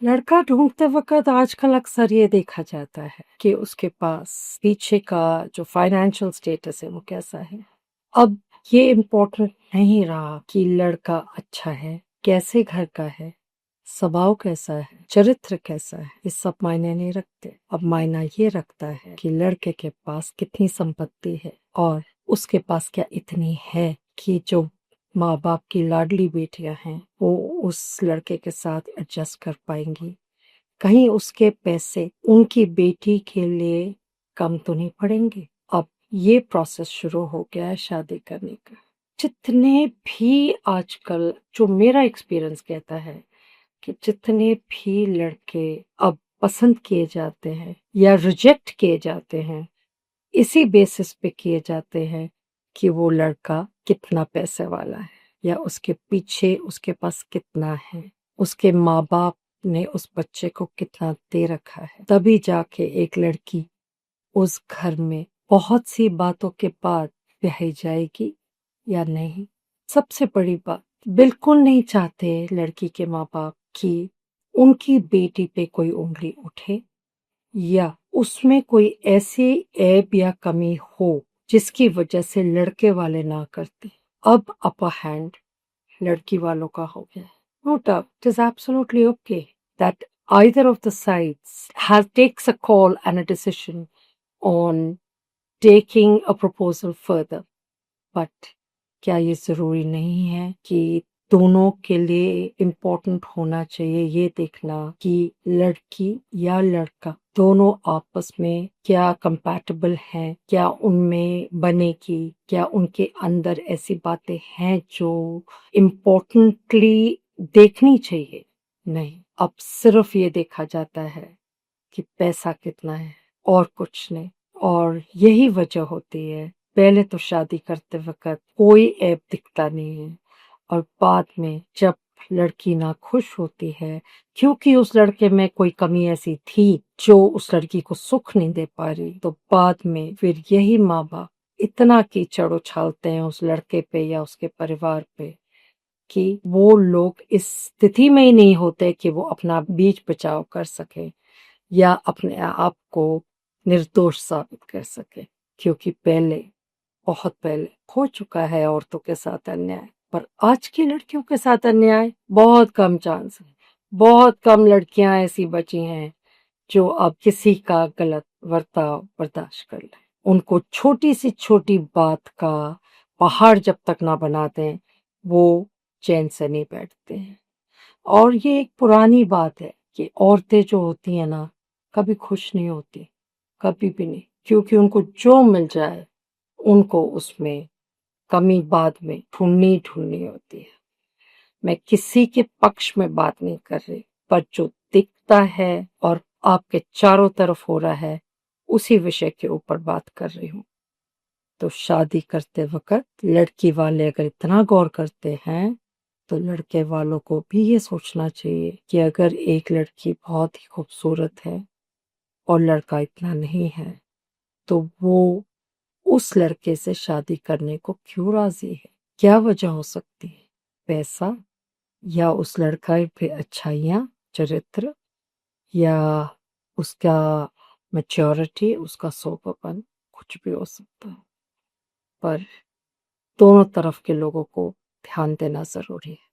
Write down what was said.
लड़का ढूंढते वक्त आजकल अक्सर ये देखा जाता है कि उसके पास पीछे का जो फाइनेंशियल स्टेटस है वो कैसा है। अब ये इम्पोर्टेंट नहीं रहा कि लड़का अच्छा है, कैसे घर का है, स्वभाव कैसा है, चरित्र कैसा है, ये सब मायने नहीं रखते। अब मायना ये रखता है कि लड़के के पास कितनी संपत्ति है और उसके पास क्या इतनी है कि जो माँ बाप की लाडली बेटियां हैं वो उस लड़के के साथ एडजस्ट कर पाएंगी। कहीं उसके पैसे उनकी बेटी के लिए कम तो नहीं पड़ेंगे। अब ये प्रोसेस शुरू हो गया है शादी करने का। जितने भी आजकल, जो मेरा एक्सपीरियंस कहता है कि जितने भी लड़के अब पसंद किए जाते हैं या रिजेक्ट किए जाते हैं, इसी बेसिस पे किए जाते हैं कि वो लड़का कितना पैसे वाला है या उसके पीछे उसके पास कितना है, उसके माँ बाप ने उस बच्चे को कितना दे रखा है। तभी जाके एक लड़की उस घर में बहुत सी बातों के बाद ब्याही जाएगी या नहीं। सबसे बड़ी बात, बिल्कुल नहीं चाहते लड़की के माँ बाप कि उनकी बेटी पे कोई उंगली उठे या उसमें कोई ऐसी ऐब या कमी हो जिसकी वजह से लड़के वाले ना करते। अब अपर हैंड लड़की वालों का हो गया। No doubt, it is absolutely okay that either of the sides has takes a call and a decision on taking a proposal further. But क्या ये जरूरी नहीं है कि दोनों के लिए इम्पोर्टेंट होना चाहिए ये देखना कि लड़की या लड़का दोनों आपस में क्या कंपैटिबल हैं, क्या उनमें बनेगी, क्या उनके अंदर ऐसी बातें हैं जो इम्पोर्टेंटली देखनी चाहिए। नहीं, अब सिर्फ ये देखा जाता है कि पैसा कितना है और कुछ नहीं। और यही वजह होती है, पहले तो शादी करते वक्त कोई ऐप दिखता नहीं है और बाद में जब लड़की ना खुश होती है क्योंकि उस लड़के में कोई कमी ऐसी थी जो उस लड़की को सुख नहीं दे पा रही, तो बाद में फिर यही माँ बाप इतना कीचड़ उछालते हैं उस लड़के पे या उसके परिवार पे कि वो लोग इस स्थिति में ही नहीं होते कि वो अपना बीच बचाव कर सके या अपने आप को निर्दोष साबित कर सके। क्योंकि पहले, बहुत पहले हो चुका है औरतों के साथ अन्याय, पर आज की लड़कियों के साथ अन्याय बहुत कम चांस है। बहुत कम लड़कियां ऐसी बची हैं जो अब किसी का गलत बर्ताव बर्दाश्त कर लें। उनको छोटी सी छोटी बात का पहाड़ जब तक ना बना दें वो चैन से नहीं बैठते हैं। और ये एक पुरानी बात है कि औरतें जो होती हैं ना, कभी खुश नहीं होती, कभी भी नहीं, क्योंकि उनको जो मिल जाए उनको उसमें कमी बाद में ढूंढनी होती है। मैं किसी के पक्ष में बात नहीं कर रही, पर जो दिखता है और आपके चारों तरफ हो रहा है उसी विषय के ऊपर बात कर रही हूँ। तो शादी करते वक्त लड़की वाले अगर इतना गौर करते हैं तो लड़के वालों को भी ये सोचना चाहिए कि अगर एक लड़की बहुत ही खूबसूरत है और लड़का इतना नहीं है तो वो उस लड़के से शादी करने को क्यों राजी है। क्या वजह हो सकती है? पैसा, या उस लड़का पे अच्छाइयाँ, चरित्र, या उसका मैच्योरिटी, उसका सोपापन, कुछ भी हो सकता है। पर दोनों तरफ के लोगों को ध्यान देना जरूरी है।